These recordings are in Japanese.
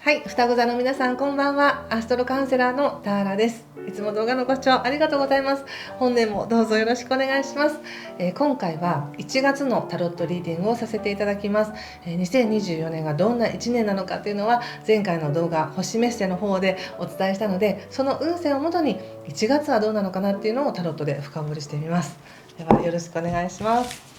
はい、双子座の皆さんこんばんは。アストロカウンセラーのターラです。いつも動画のご視聴ありがとうございます。本年もどうぞよろしくお願いします。今回は1月のタロットリーディングをさせていただきます。2024年がどんな1年なのかというのは前回の動画星メッセの方でお伝えしたので、その運勢をもとに1月はどうなのかなっていうのをタロットで深掘りしてみます。ではよろしくお願いします。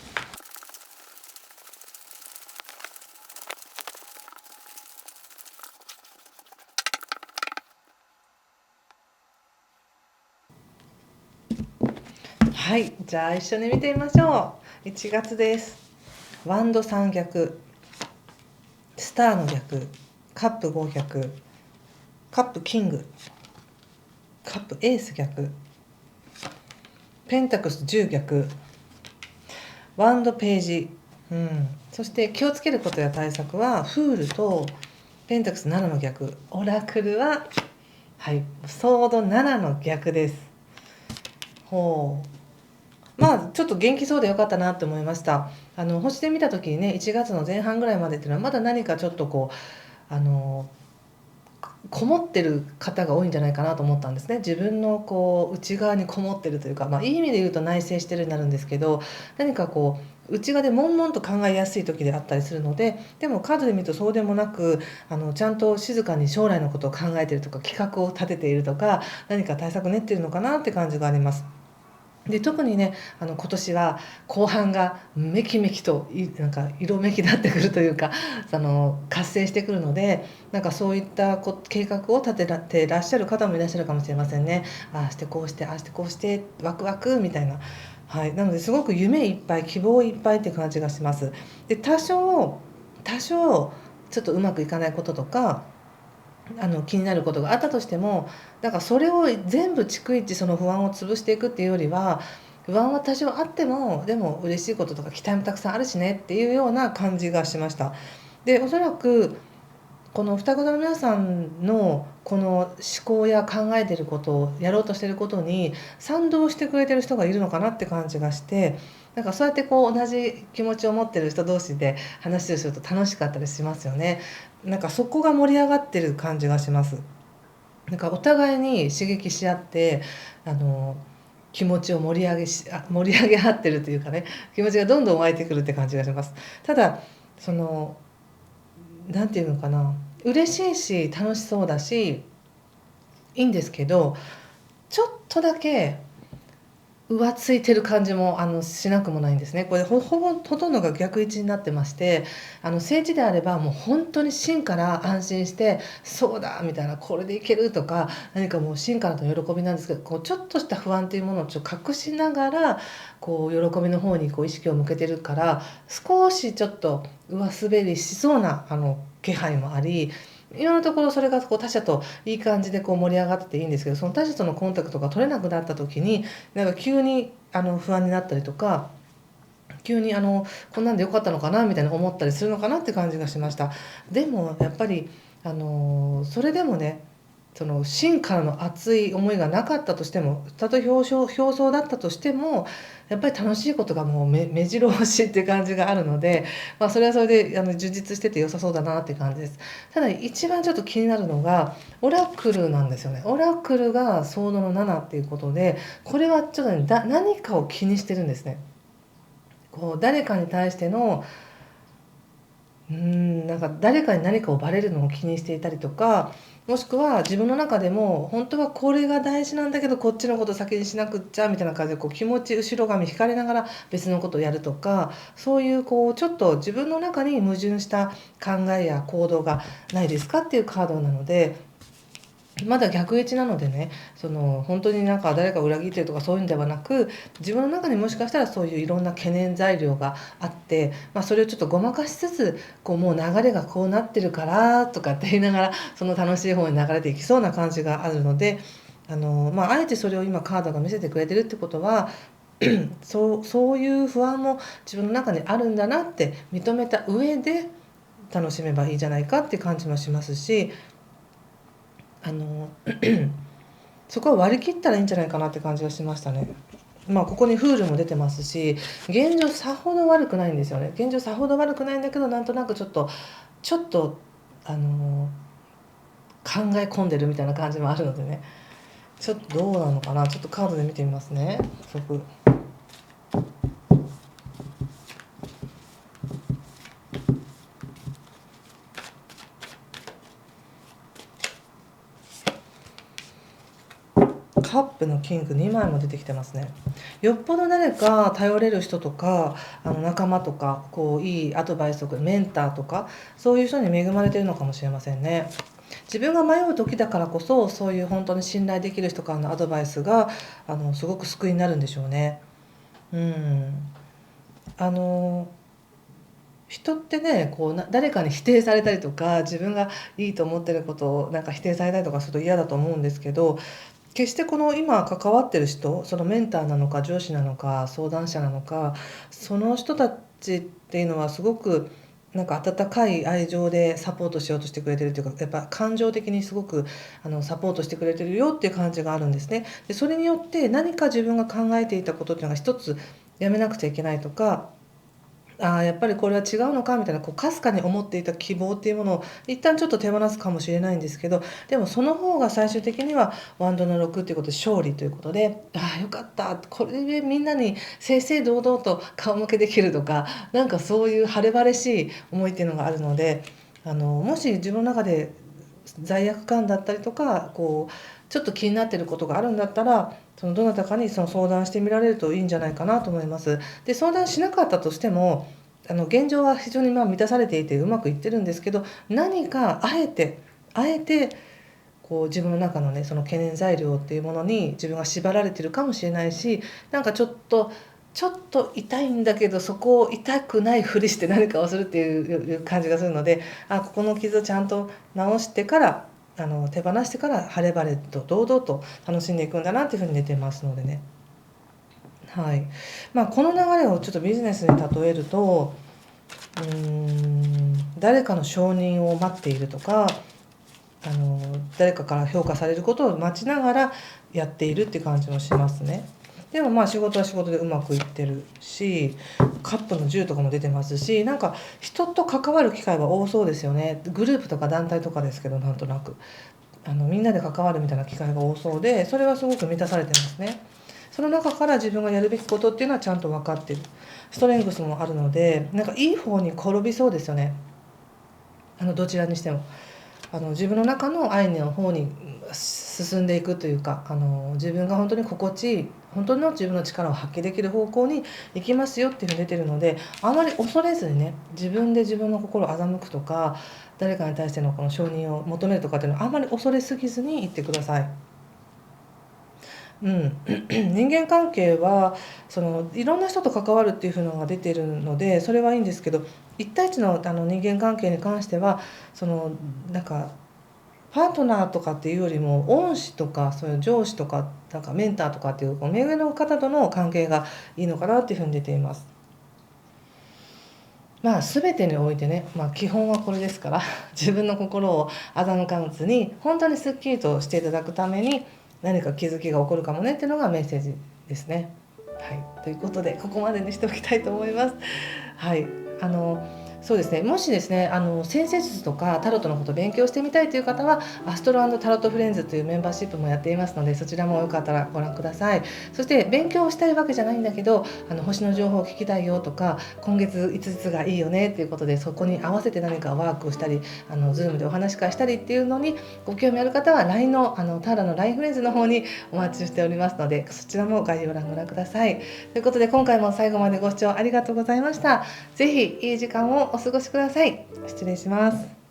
はい、じゃあ一緒に見てみましょう。1月です。ワンド3逆、スターの逆、カップ5逆、カップキング、カップエース逆、ペンタクス10逆、ワンドページ、そして気をつけることや対策はフールとペンタクス7の逆、オラクルはソード7の逆です。まあちょっと元気そうでよかったなって思いました。星で見た時にね、1月の前半ぐらいまでっていうのはまだ何かちょっとこもってる方が多いんじゃないかなと思ったんですね。自分の内側にこもってるというか、いい意味で言うと内省してるになるんですけど、何か内側で悶々と考えやすい時であったりするので、でもカードで見るとそうでもなく、ちゃんと静かに将来のことを考えているとか、企画を立てているとか、何か対策練っているのかなって感じがあります。で特にね、今年は後半がめきめきとなんか色めき立ってくるというか、活性してくるので、なんかそういった計画を立ててらっしゃる方もいらっしゃるかもしれませんね。ああしてこうしてああしてこうしてワクワクみたいな、なのですごく夢いっぱい希望いっぱいって感じがします。で多少ちょっとうまくいかないこととか気になることがあったとしても、だからそれを全部逐一その不安を潰していくっていうよりは、不安は多少あってもでも嬉しいこととか期待もたくさんあるしねっていうような感じがしました。でおそらくこの双子座の皆さんのこの思考や考えてることをやろうとしてることに賛同してくれてる人がいるのかなって感じがして、なんかそうやって同じ気持ちを持ってる人同士で話をすると楽しかったりしますよね。なんかそこが盛り上がってる感じがします。なんかお互いに刺激し合って気持ちを盛り上げ合ってるというかね、気持ちがどんどん湧いてくるって感じがします。ただなんていうのかな、嬉しいし楽しそうだしいいんですけど、ちょっとだけ浮ついてる感じもしなくもないんですね。これほとんどが逆位置になってまして、正地であればもう本当に芯から安心してそうだみたいな、これでいけるとか、何かもう芯からの喜びなんですけど、ちょっとした不安っていうものをちょっと隠しながら喜びの方に意識を向けてるから、少しちょっと上滑りしそうな気配もあり、今のところそれが他者といい感じで盛り上がってていいんですけど、その他者とのコンタクトが取れなくなった時になんか急に不安になったりとか、急にこんなんでよかったのかなみたいな思ったりするのかなって感じがしました。でもやっぱりそれでもね、その芯からの熱い思いがなかったとしても、たとえ表層だったとしても、やっぱり楽しいことがもう目白押しっていう感じがあるので、それはそれで充実してて良さそうだなっていう感じです。ただ一番ちょっと気になるのがオラクルなんですよね。オラクルがソードの7っていうことで、これはちょっとね、何かを気にしてるんですね。誰かに対してのなんか誰かに何かをバレるのを気にしていたりとか、もしくは自分の中でも本当はこれが大事なんだけどこっちのこと先にしなくっちゃみたいな感じで気持ち後ろ髪引かれながら別のことをやるとか、そういうちょっと自分の中に矛盾した考えや行動がないですかっていうカードなので、まだ逆位置なのでね、本当になんか誰か裏切ってるとかそういうんではなく、自分の中にもしかしたらそういういろんな懸念材料があって、それをちょっとごまかしつつもう流れがこうなってるからとかって言いながらその楽しい方に流れていきそうな感じがあるので、あえてそれを今カードが見せてくれてるってことはそういう不安も自分の中にあるんだなって認めた上で楽しめばいいじゃないかって感じもしますし、そこは割り切ったらいいんじゃないかなって感じがしましたね。ここにフールも出てますし、現状さほど悪くないんですよね。現状さほど悪くないんだけど、なんとなくちょっとあのえ込んでるみたいな感じもあるのでね、ちょっとどうなのかな。ちょっとカードで見てみますね。早速。カップのキング2枚も出てきてますね。よっぽど誰か頼れる人とか仲間とかこういいアドバイスとかメンターとかそういう人に恵まれてるのかもしれませんね。自分が迷う時だからこそそういう本当に信頼できる人からのアドバイスがすごく救いになるんでしょうね。うん、あの人ってねこう誰かに否定されたりとか自分がいいと思ってることをなんか否定されたりとかすると嫌だと思うんですけど、決してこの今関わってる人、そのメンターなのか上司なのか相談者なのか、その人たちっていうのはすごくなんか温かい愛情でサポートしようとしてくれてるというか、やっぱ感情的にすごくサポートしてくれてるよっていう感じがあるんですね。でそれによって何か自分が考えていたことっていうのが一つやめなくちゃいけないとか、やっぱりこれは違うのかみたいなこうかすかに思っていた希望っていうものを一旦ちょっと手放すかもしれないんですけど、でもその方が最終的にはワンドの6っていうことで勝利ということで、よかった、これでみんなに正々堂々と顔向けできるとか、なんかそういう晴れ晴れしい思いっていうのがあるので、もし自分の中で罪悪感だったりとかこうちょっと気になってることがあるんだったら、そのどなたかにその相談してみられるといいんじゃないかなと思います。で相談しなかったとしても現状は非常に満たされていてうまくいってるんですけど、何かあえてこう自分の中のねその懸念材料っていうものに自分が縛られてるかもしれないし、なんかちょっと痛いんだけどそこを痛くないふりして何かをするっていう感じがするので、ここの傷をちゃんと直してから手放してから晴れ晴れと堂々と楽しんでいくんだなっていうふうに出てますのでね。はい。この流れをちょっとビジネスに例えると、誰かの承認を待っているとか、誰かから評価されることを待ちながらやっているって感じもしますね。でも仕事は仕事でうまくいってるし、カップの10とかも出てますし、なんか人と関わる機会は多そうですよね。グループとか団体とかですけど、なんとなくみんなで関わるみたいな機会が多そうで、それはすごく満たされてますね。その中から自分がやるべきことっていうのはちゃんと分かってる。ストレングスもあるので、なんかいい方に転びそうですよね。どちらにしても自分の中の愛の方に進んでいくというか、自分が本当に心地いい、本当の自分の力を発揮できる方向に行きますよっていうのが出てるので、あまり恐れずにね、自分で自分の心を欺くとか、誰かに対してのこの承認を求めるとかっていうのはあまり恐れすぎずに言ってください。人間関係はいろんな人と関わるっていうのが出てるのでそれはいいんですけど、一対一の人間関係に関してはなんかパートナーとかっていうよりも恩師とかそういう上司とかなんかメンターとかっていう目上の方との関係がいいのかなっていうふうに出ています。全てにおいてね、基本はこれですから自分の心を欺かずに本当にすっきりとしていただくために何か気づきが起こるかもねっていうのがメッセージですね。はい、ということでここまでにしておきたいと思います。はい、そうですね、もしですね先生術とかタロットのことを勉強してみたいという方はアストロ&タロットフレンズというメンバーシップもやっていますので、そちらもよかったらご覧ください。そして勉強したいわけじゃないんだけど星の情報を聞きたいよとか、今月いついつがいいよねっていうことでそこに合わせて何かワークをしたりZoom でお話し会したりっていうのにご興味ある方は LINE のタロの LINE フレンズの方にお待ちしておりますので、そちらも概要欄ご覧ください。ということで今回も最後までご視聴ありがとうございました。ぜひいい時間をお過ごしください。失礼します。